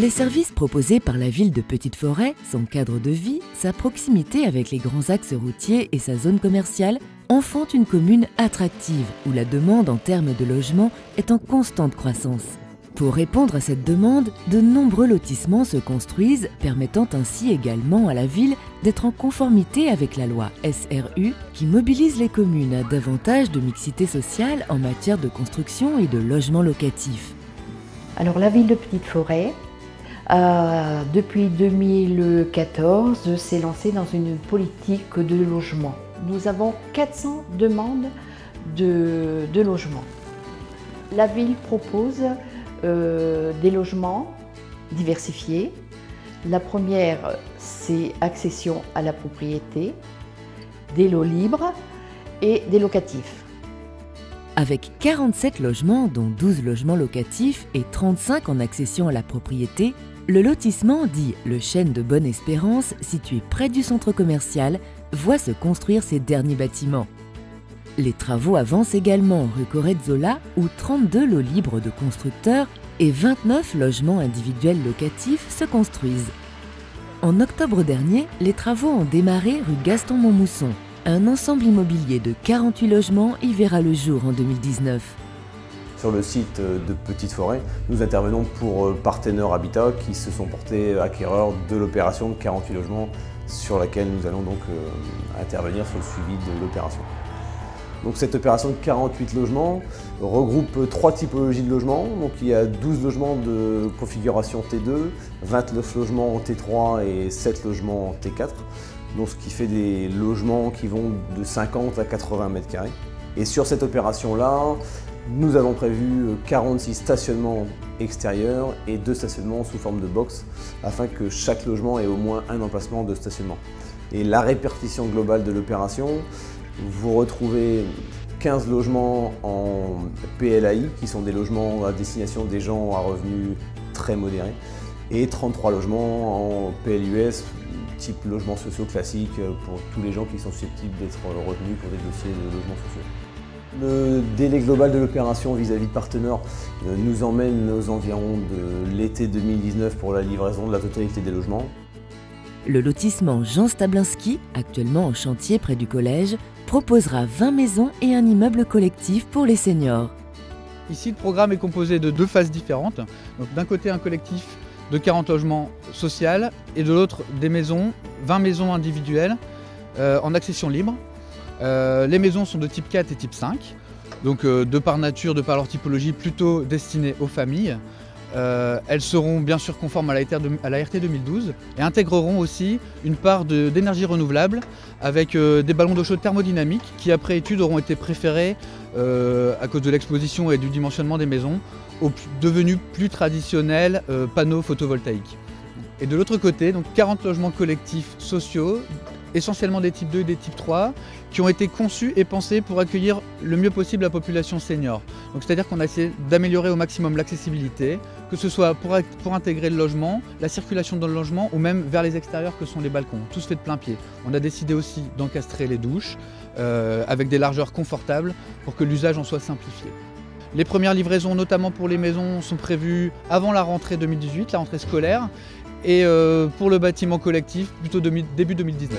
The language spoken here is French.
Les services proposés par la ville de Petite-Forêt, son cadre de vie, sa proximité avec les grands axes routiers et sa zone commerciale en font une commune attractive où la demande en termes de logement est en constante croissance. Pour répondre à cette demande, de nombreux lotissements se construisent, permettant ainsi également à la ville d'être en conformité avec la loi SRU qui mobilise les communes à davantage de mixité sociale en matière de construction et de logement locatif. Alors la ville de Petite-Forêt, depuis 2014, s'est lancée dans une politique de logement. Nous avons 400 demandes de logement. La ville propose des logements diversifiés. La première, c'est accession à la propriété, des lots libres et des locatifs. Avec 47 logements, dont 12 logements locatifs et 35 en accession à la propriété, le lotissement dit Le Chêne de Bonne-Espérance, situé près du centre commercial, voit se construire ses derniers bâtiments. Les travaux avancent également rue Correzzola, où 32 lots libres de constructeurs et 29 logements individuels locatifs se construisent. En octobre dernier, les travaux ont démarré rue Gaston-Montmousson. Un ensemble immobilier de 48 logements y verra le jour en 2019. Sur le site de Petite-Forêt, nous intervenons pour Partenaire Habitat qui se sont portés acquéreurs de l'opération de 48 logements sur laquelle nous allons donc intervenir sur le suivi de l'opération. Donc cette opération de 48 logements regroupe 3 typologies de logements. Donc il y a 12 logements de configuration T2, 29 logements en T3 et 7 logements en T4. Donc ce qui fait des logements qui vont de 50 à 80 mètres carrés. Et sur cette opération-là, nous avons prévu 46 stationnements extérieurs et 2 stationnements sous forme de box afin que chaque logement ait au moins un emplacement de stationnement. Et la répartition globale de l'opération, vous retrouvez 15 logements en PLAI qui sont des logements à destination des gens à revenus très modérés et 33 logements en PLUS type logements sociaux classiques pour tous les gens qui sont susceptibles d'être retenus pour des dossiers de logements sociaux. Le délai global de l'opération vis-à-vis de Partenaire nous emmène aux environs de l'été 2019 pour la livraison de la totalité des logements. Le lotissement Jean Stablinski, actuellement en chantier près du collège, proposera 20 maisons et un immeuble collectif pour les seniors. Ici, le programme est composé de 2 phases différentes. Donc, d'un côté, un collectif de 40 logements sociaux et de l'autre, des maisons, 20 maisons individuelles en accession libre. Les maisons sont de type 4 et type 5, donc de par nature, de par leur typologie, plutôt destinées aux familles. Elles seront bien sûr conformes à la RT 2012 et intégreront aussi une part d'énergie renouvelable avec des ballons d'eau chaude thermodynamiques qui, après étude, auront été préférés à cause de l'exposition et du dimensionnement des maisons aux devenus plus traditionnels panneaux photovoltaïques. Et de l'autre côté, donc 40 logements collectifs sociaux, essentiellement des types 2 et des types 3, qui ont été conçus et pensés pour accueillir le mieux possible la population senior. Donc c'est-à-dire qu'on a essayé d'améliorer au maximum l'accessibilité, que ce soit pour intégrer le logement, la circulation dans le logement ou même vers les extérieurs que sont les balcons, tout se fait de plein pied. On a décidé aussi d'encastrer les douches avec des largeurs confortables pour que l'usage en soit simplifié. Les premières livraisons, notamment pour les maisons, sont prévues avant la rentrée 2018, la rentrée scolaire, et pour le bâtiment collectif, plutôt début 2019.